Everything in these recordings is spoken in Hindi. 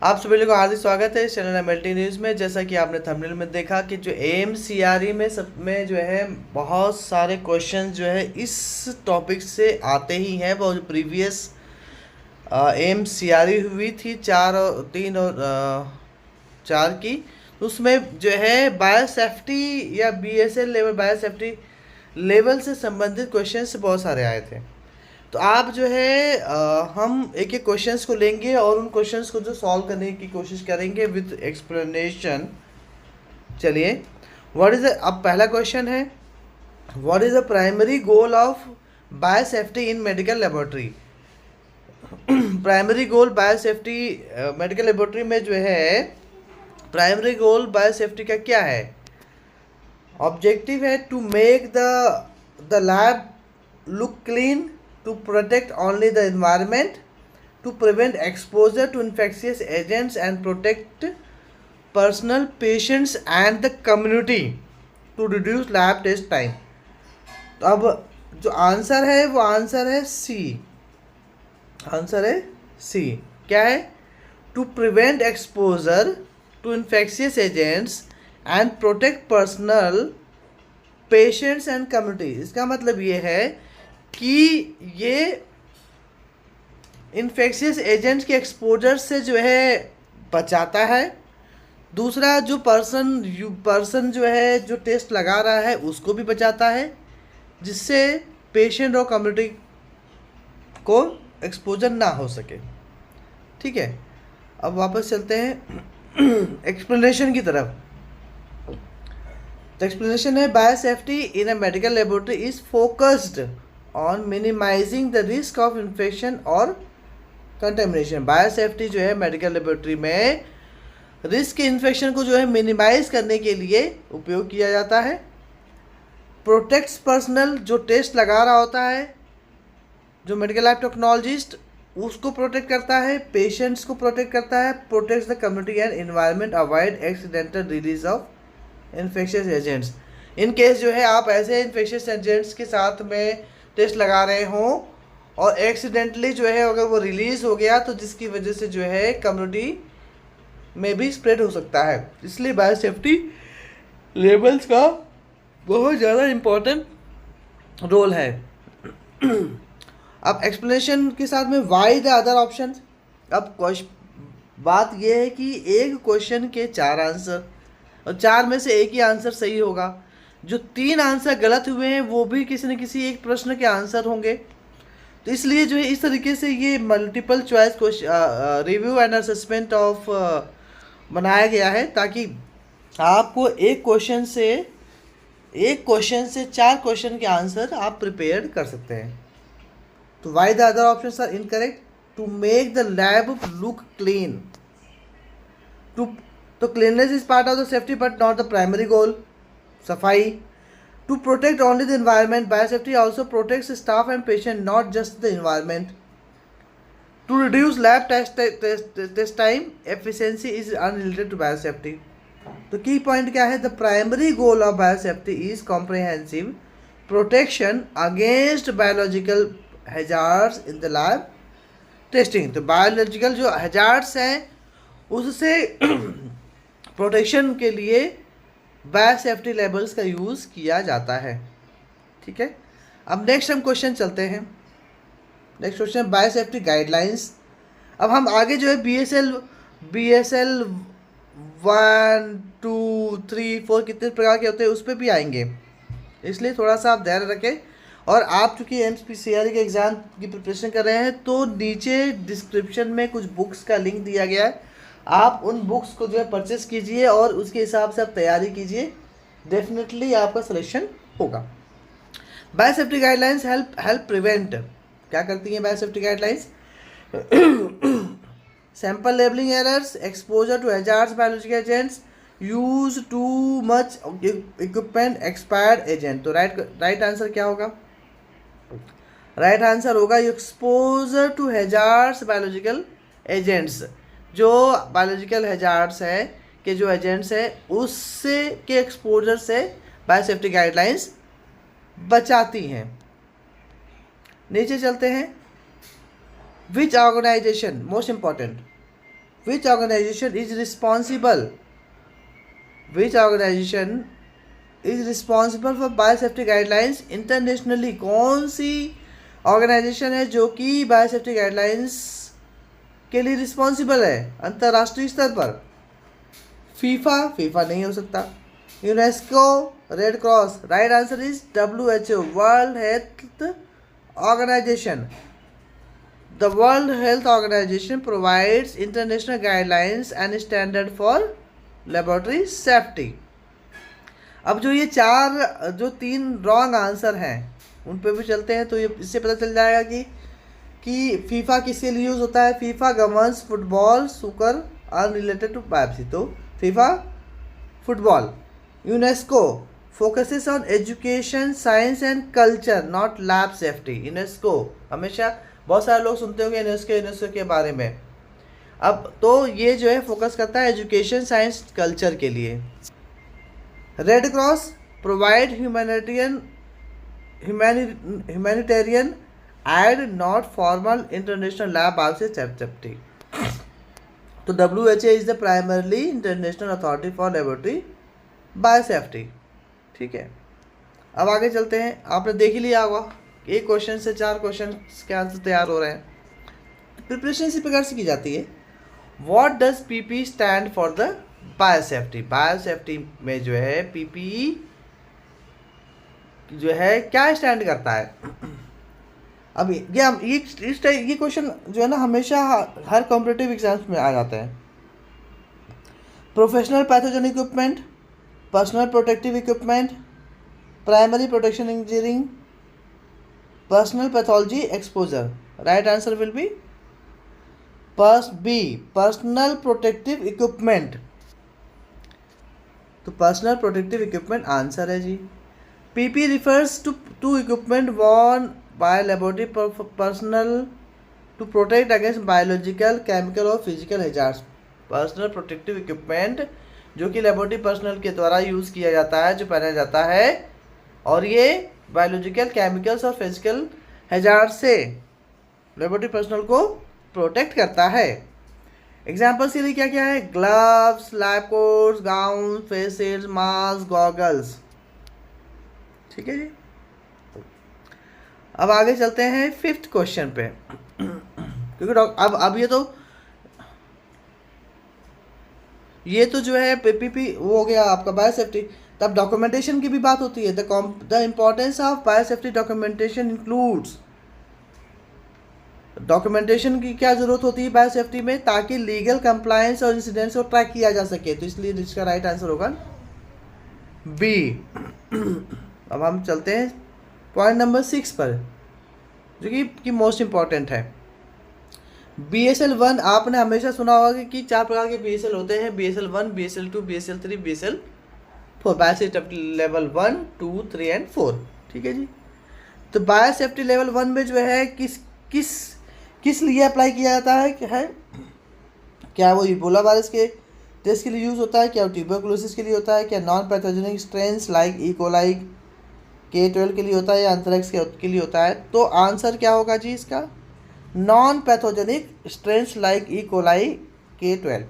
आप सभी लोगों का हार्दिक स्वागत है इस चैनल एमएलटी न्यूज़ में। जैसा कि आपने थंबनेल में देखा कि जो एएमसीआरई में सब में जो है बहुत सारे क्वेश्चन जो है इस टॉपिक से आते ही हैं। वो जो प्रीवियस एएमसीआरई हुई थी 4 की, तो उसमें जो है बायोसेफ्टी या बीएसएल लेवल बायोसेफ्टी लेवल से संबंधित क्वेश्चंस बहुत सारे आए थे। तो आप जो है हम एक एक क्वेश्चंस को लेंगे और उन क्वेश्चंस को जो सॉल्व करने की कोशिश करेंगे विद एक्सप्लेनेशन। चलिए, व्हाट इज अब पहला क्वेश्चन है, what is the primary goal of biosafety in medical laboratory. Primary goal biosafety medical laboratory में जो है प्राइमरी गोल बायोसेफ्टी का क्या है? ऑब्जेक्टिव है to make the lab look clean, to protect only the environment, to prevent exposure to infectious agents and protect personal, patients and the community, to reduce lab test time। तो अब जो आंसर है वो आंसर है सी। आंसर है सी। क्या है? To prevent exposure to infectious agents and protect personal, patients and community. इसका मतलब ये है कि ये इन्फेक्शियस एजेंट्स के एक्सपोजर से जो है बचाता है। दूसरा, जो पर्सन जो है जो टेस्ट लगा रहा है उसको भी बचाता है, जिससे पेशेंट और कम्युनिटी को एक्सपोजर ना हो सके। ठीक है, अब वापस चलते हैं एक्सप्लेनेशन की तरफ। तो एक्सप्लेनेशन है, biosafety in a medical laboratory is focused on minimizing the risk of infection और कंटेमिनेशन। बायोसेफ्टी जो है मेडिकल लेबोरेटरी में रिस्क इन्फेक्शन को जो है मिनिमाइज करने के लिए उपयोग किया जाता है। प्रोटेक्ट्स पर्सनल, जो टेस्ट लगा रहा होता है, जो मेडिकल लैब टेक्नोलॉजिस्ट, उसको प्रोटेक्ट करता है। पेशेंट्स को प्रोटेक्ट करता है। Protects the community and environment, avoid accidental release of infectious agents. In case जो है आप ऐसे इन्फेक्शियस एजेंट्स के साथ में टेस्ट लगा रहे हों और एक्सीडेंटली जो है अगर वो रिलीज़ हो गया तो जिसकी वजह से जो है कम्युनिटी में भी स्प्रेड हो सकता है। इसलिए बायोसेफ्टी लेवल्स का बहुत ज़्यादा इम्पोर्टेंट रोल है। अब एक्सप्लेनेशन के साथ में वाई द अदर ऑप्शन। अब बात यह है कि एक क्वेश्चन के 4 आंसर और 4 में से एक ही आंसर सही होगा। जो 3 आंसर गलत हुए हैं वो भी किसी न किसी एक प्रश्न के आंसर होंगे। तो इसलिए जो है इस तरीके से ये multiple choice review and assessment of बनाया गया है, ताकि आपको एक क्वेश्चन से 4 क्वेश्चन के आंसर आप प्रिपेयर कर सकते हैं। तो why the other options are incorrect. To make the lab look clean, तो cleanness is part of the safety but not the primary goal. सफाई। To protect only the environment, biosafety also protects staff and patient, not just the environment। To reduce lab test time, efficiency is unrelated to biosafety. तो की पॉइंट क्या है? The primary goal of biosafety is comprehensive protection against biological hazards in the lab testing. तो बायोलॉजिकल जो हैजार्ड्स हैं उससे प्रोटेक्शन के लिए बायोसेफ्टी लेवल्स का यूज़ किया जाता है। ठीक है, अब नेक्स्ट हम क्वेश्चन चलते हैं। Next question, biosafety guidelines. अब हम आगे जो है BSL 1 2 3 4 कितने प्रकार के होते हैं उस पर भी आएंगे, इसलिए थोड़ा सा आप धैर्य रखें। और आप चूँकि एमपीसीआरई के एग्ज़ाम की प्रिपरेशन कर रहे हैं तो नीचे डिस्क्रिप्शन में कुछ बुक्स का लिंक दिया गया है, आप उन बुक्स को जो है परचेस कीजिए और उसके हिसाब से आप तैयारी कीजिए, डेफिनेटली आपका सिलेक्शन होगा। Biosafety guidelines help prevent. क्या करती हैं biosafety guidelines? Sample labelling errors, exposure to hazards biological agents, use too much equipment, expired agent. तो राइट आंसर क्या होगा? राइट आंसर होगा exposure to hazards biological agents. जो बायोलॉजिकल हैजार्ड्स है के जो एजेंट्स है उससे के एक्सपोजर से बायोसेफ्टी गाइडलाइंस बचाती हैं। नीचे चलते हैं। Which organisation, most important, Which organization is responsible? Which organization is responsible for biosafety guidelines internationally? कौन सी ऑर्गेनाइजेशन है जो कि बायोसेफ्टी गाइडलाइंस के लिए रिस्पॉन्सिबल है अंतर्राष्ट्रीय स्तर पर? फीफा नहीं हो सकता। UNESCO, red cross. Right answer is WHO, world health organisation. The World Health Organization provides international guidelines and standard for laboratory safety. अब जो ये जो 3 रॉन्ग आंसर हैं उन पे भी चलते हैं, तो ये इससे पता चल जाएगा कि फीफा किसके लिए यूज़ होता है। फीफा गवर्न्स फुटबॉल, सुकर आर रिलेटेड टू बायोप्सी, तो FIFA football. UNESCO focuses on education, science and culture, not lab safety. UNESCO हमेशा बहुत सारे लोग सुनते होंगे यूनेस्को के बारे में। अब तो ये जो है फोकस करता है एजुकेशन, साइंस, कल्चर के लिए। Red cross provide humanitarian add not formal international lab biosafety. तो WHO is the primarily international authority for laboratory biosafety. ठीक है, अब आगे चलते हैं। आपने देख ही लिया होगा, एक क्वेश्चन से 4 क्वेश्चन के आंसर तैयार हो रहे हैं। प्रिपरेशन इसी प्रकार से की जाती है। What does PP stand for the biosafety? Biosafety में जो है PPE जो है क्या स्टैंड करता है? अब ये क्वेश्चन जो है ना हमेशा हर कॉम्पिटिटिव एग्जाम्स में आ जाता है। Professional pathogen equipment, personal protective equipment, primary protection engineering, personal pathology exposure. Right answer will be B, personal protective equipment. तो पर्सनल प्रोटेक्टिव इक्विपमेंट आंसर है जी। PP refers to equipment worn by laboratory personnel to protect against biological, chemical और physical hazards. Personal protective equipment जो कि लेबोरेटरी पर्सनल के द्वारा यूज़ किया जाता है, जो पहना जाता है, और ये बायोलॉजिकल, केमिकल्स और फिजिकल हैजार्ड से लेबोरेटरी पर्सनल को प्रोटेक्ट करता है। एग्जाम्पल्स के लिए क्या क्या है? Gloves, lab quotes, gown, face shields, mask, goggles. ठीक है जी। अब आगे चलते हैं 5th क्वेश्चन पे, क्योंकि अब ये तो जो है PPP वो हो गया आपका बायोसेफ्टी। तब डॉक्यूमेंटेशन की भी बात होती है। The importance of biosafety documentation includes. Documentation की क्या जरूरत होती है बायोसेफ्टी में? ताकि लीगल कंप्लायंस और इंसिडेंट्स को ट्रैक किया जा सके। तो इसलिए इसका राइट आंसर होगा बी। अब हम चलते हैं पॉइंट नंबर 6 पर, जो कि मोस्ट इम्पॉर्टेंट है। BSL 1 आपने हमेशा सुना होगा कि 4 प्रकार के BSL होते हैं। BSL 1, BSL 2, BSL 3, BSL 4। Biosafety level 1, 2, 3 and 4। ठीक है जी। तो बायोसेफ्टी लेवल 1 में जो है किस लिए अप्लाई किया जाता है? क्या वो इबोला वायरस के टेस्ट के लिए यूज़ होता है? क्या वो ट्यूबरकुलोसिस के लिए होता है? क्या non pathogenic strains like E coli K12 के लिए होता है, या एंथ्रेक्स के लिए होता है? तो आंसर क्या होगा जी इसका? Non pathogenic strains like E coli K12।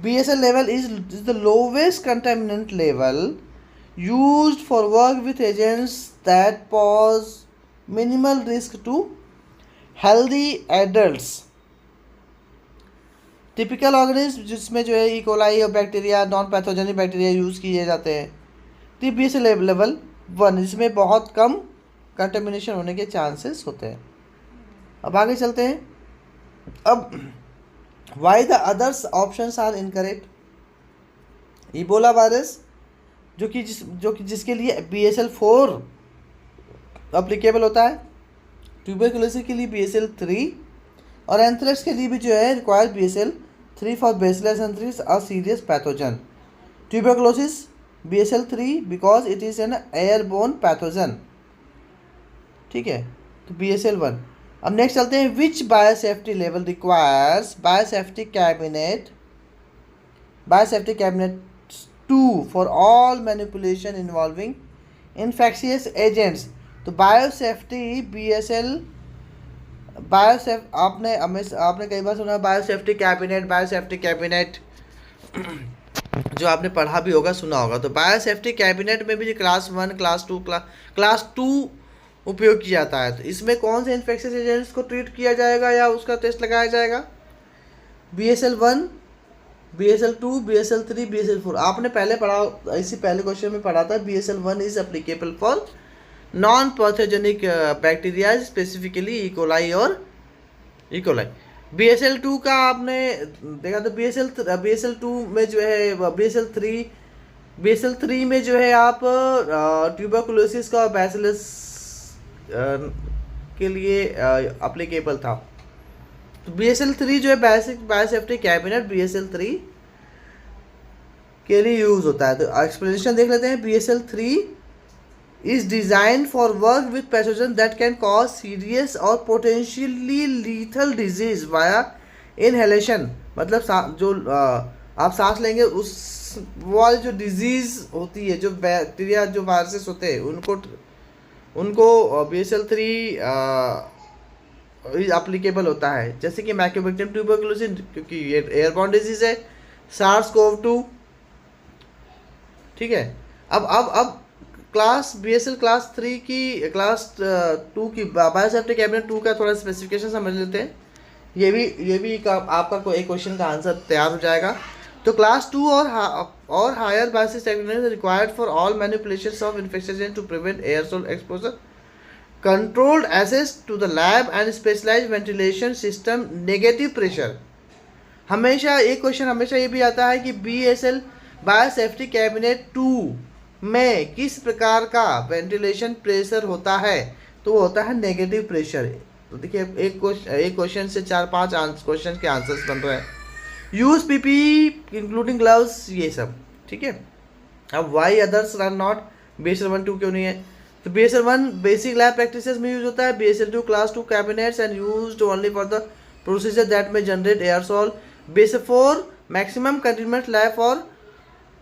BSL level is the lowest contaminant level used for work with agents that pose minimal risk to healthy adults. Typical organism जिसमें जो है ई कोलाई और bacteria, non pathogenic bacteria use किए जाते हैं। तो BSL लेवल 1 जिसमें बहुत कम कंटेमिनेशन होने के चांसेस होते हैं। अब आगे चलते हैं। अब why the others options are incorrect? Ebola virus जो कि जिसके लिए BSL 4 अप्लीकेबल होता है, ट्यूबरकुलोसिस के लिए BSL 3, और एंथ्रेक्स के लिए भी जो है required BSL 3 for bacillus anthracis a serious pathogen. Tuberculosis BSL 3 because it is an airborne pathogen. ठीक है, तो BSL 1। अब नेक्स्ट चलते हैं। Which biosafety level requires biosafety cabinet 2 for all manipulation involving infectious agents. तो बायोसेफ्टी BSL आपने कई बार सुना बायोसेफ्टी कैबिनेट, बायोसेफ्टी कैबिनेट जो आपने पढ़ा भी होगा, सुना होगा। तो बायोसेफ्टी कैबिनेट में भी जो क्लास 1 क्लास 2 उपयोग किया जाता है। तो इसमें कौन से इन्फेक्शियस एजेंट्स को ट्रीट किया जाएगा या उसका टेस्ट लगाया जाएगा? BSL-1, BSL-2, BSL-3, BSL-4। आपने पहले पढ़ा, इसी पहले क्वेश्चन में पढ़ा था BSL-1 is applicable for non pathogenic bacteria, specifically E coli और इकोलाई। BSL-2 का आपने देखा तो BSL-2 में जो है BSL-3 में जो है आप ट्यूबरकुलोसिस का बैसिलस के लिए अप्लीकेबल था। तो BSL-3 जो है बेसिक बायोसेफ्टी कैबिनेट BSL-3 के लिए यूज होता है। तो एक्सप्लेनेशन देख लेते हैं। BSL-3 is designed for work with pathogens that can cause serious or potentially lethal disease via inhalation। मतलब जो आप सांस लेंगे उस वो वाली जो डिजीज होती है, जो बैक्टीरिया जो वायरसेस होते हैं उनको BSL-3 एप्लीकेबल होता है। जैसे कि माइकोबैक्टीरियम ट्यूबरकुलोसिस, क्योंकि ये एयरबॉर्न डिजीज है, SARS-CoV-2, ठीक है। अब BSL क्लास 2 की बायोसेफ्टी कैबिनेट 2 का थोड़ा स्पेसिफिकेशन समझ लेते हैं। ये भी आपका कोई एक क्वेश्चन का आंसर तैयार हो जाएगा। तो क्लास 2 और higher biosafety cabinet required for all manipulations of infection to prevent aerosol exposure, controlled access to the lab and specialised ventilation system, negative pressure. हमेशा एक क्वेश्चन हमेशा ये भी आता है कि BSL बायोसेफ्टी कैबिनेट 2 में किस प्रकार का वेंटिलेशन प्रेशर होता है? तो वो होता है नेगेटिव प्रेशर। तो देखिए एक क्वेश्चन से 4-5 क्वेश्चन के आंसर्स बन रहे हैं। यूज PPE इंक्लूडिंग ग्लव्स, ये सब, ठीक है। अब Y others are not, BSL-1 2 क्यों नहीं है? तो BSL-1 बेसिक लैब प्रैक्टिसेस में यूज होता है। BSL-2 class 2 cabinets and used only for the procedure that में generate aerosol. BSL-4 maximum containment lab for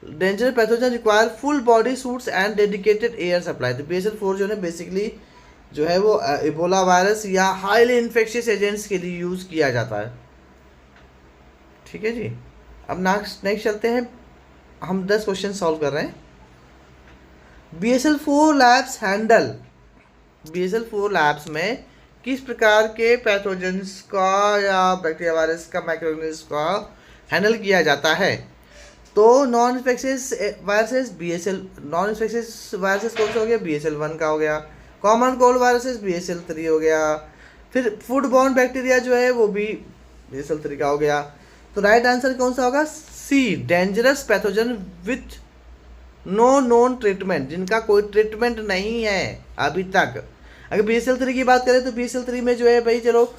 dangerous pathogen require full body suits and dedicated air supply. तो BSL-4 जो है बेसिकली जो है वो इबोला वायरस या हाईली इन्फेक्शियस एजेंट्स के लिए यूज़ किया जाता है, ठीक है जी। अब नेक्स्ट चलते हैं, हम 10 क्वेश्चन सॉल्व कर रहे हैं। BSL-4 labs handle, BSL-4 labs में किस प्रकार के पैथोजेंस का या बैक्टीरिया वायरस का माइक्रोऑर्गेनिज्म का हैंडल किया जाता है? तो non infectious viruses non infectious viruses कौन सा हो गया? BSL-1 का हो गया। कॉमन कोल्ड वायरसेस BSL-3 हो गया। फिर फूड बॉर्न बैक्टीरिया जो है वो भी BSL-3 का हो गया। तो राइट आंसर कौन सा होगा? C, dangerous pathogen with no known treatment, जिनका कोई ट्रीटमेंट नहीं है अभी तक। अगर BSL-3 की बात करें तो BSL-3 में जो है भाई चलो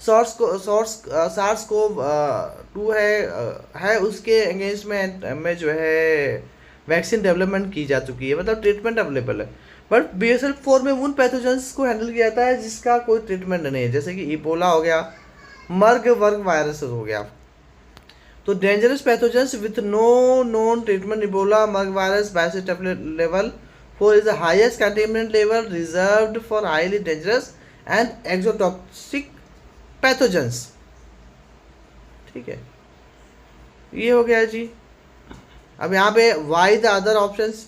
SARS-CoV-2 है उसके अगेंस्ट में जो है वैक्सीन डेवलपमेंट की जा चुकी है, मतलब ट्रीटमेंट अवेलेबल है। बट BSL-4 में उन पैथोजेंस को हैंडल किया जाता है जिसका कोई ट्रीटमेंट नहीं है, जैसे कि इबोला हो गया, मर्गवर्ग वायरस हो गया। तो dangerous pathogens with no known treatment, Ebola, Marburg virus, biosafety level 4 is the highest contaminant level reserved for highly dangerous and exotoxic pathogens, ठीक है। ये हो गया जी। अब यहाँ पे Y the other options,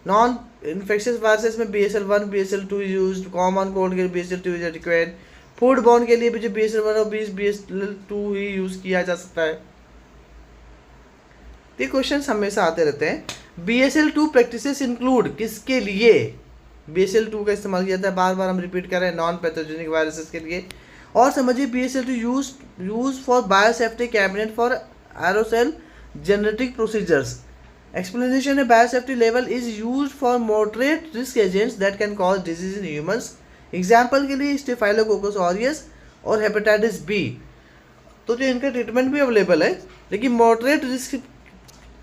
non infectious viruses में BSL-1 BSL-2 used, common cold के लिए BSL-2 is adequate, food borne के लिए भी जो BSL-1 और BSL-2 ही यूज किया जा सकता है। ये क्वेश्चन हमेशा आते रहते हैं। BSL-2 प्रैक्टिसेस इंक्लूड किसके लिए BSL-2 का इस्तेमाल किया जाता है? बार बार हम रिपीट कर रहे हैं, नॉन पैथोजेनिक वायरसेस के लिए। और समझिए BSL-2 use for biosafety cabinet for aerosol genetic procedures. Explanation है, biosafety level is use for moderate risk agents that can cause disease in humans. Example के लिए स्टेफाइलोकोकस ऑरियस और हेपेटाइटिस B। तो जो इनका ट्रीटमेंट भी अवेलेबल है, लेकिन मॉडरेट रिस्क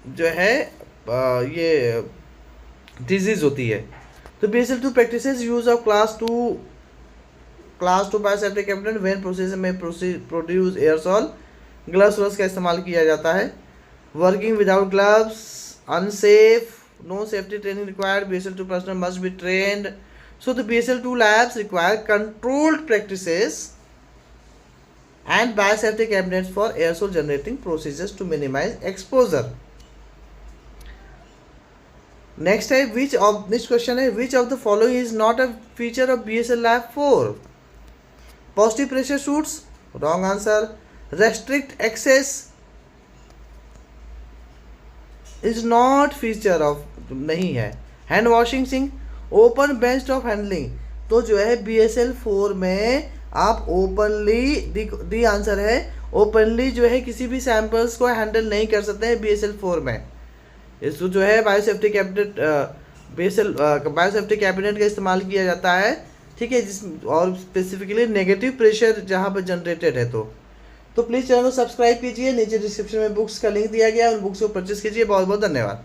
जो है ये डिजीज होती है। तो BSL-2 practices use of class 2 biosafety cabinet when process में प्रोड्यूस एयरसॉल, ग्लव्स का इस्तेमाल किया जाता है। Working without gloves, unsafe, no safety training required, BSL-2 personnel must be trained So the BSL-2 labs require controlled practices and biosafety cabinets for aerosol generating procedures to minimize exposure. Next question है, which of the following is not a feature of BSL Lab 4? Positive pressure suits, wrong answer. Restrict access is not feature of, नहीं है. Hand washing sink, open bench top handling, तो जो है BSL 4 में आप ओपनली, दी आंसर है ओपनली जो है किसी भी सैंपल्स को हैंडल नहीं कर सकते हैं BSL 4 में. इसको जो है बायोसेफ्टी कैबिनेट बायोसेफ्टी कैबिनेट का इस्तेमाल किया जाता है, ठीक है, जिस और स्पेसिफिकली नेगेटिव प्रेशर जहाँ पर जनरेटेड है. तो प्लीज़ चैनल को सब्सक्राइब कीजिए. नीचे डिस्क्रिप्शन में बुक्स का लिंक दिया गया है, उन बुक्स को परचेस कीजिए. बहुत बहुत धन्यवाद.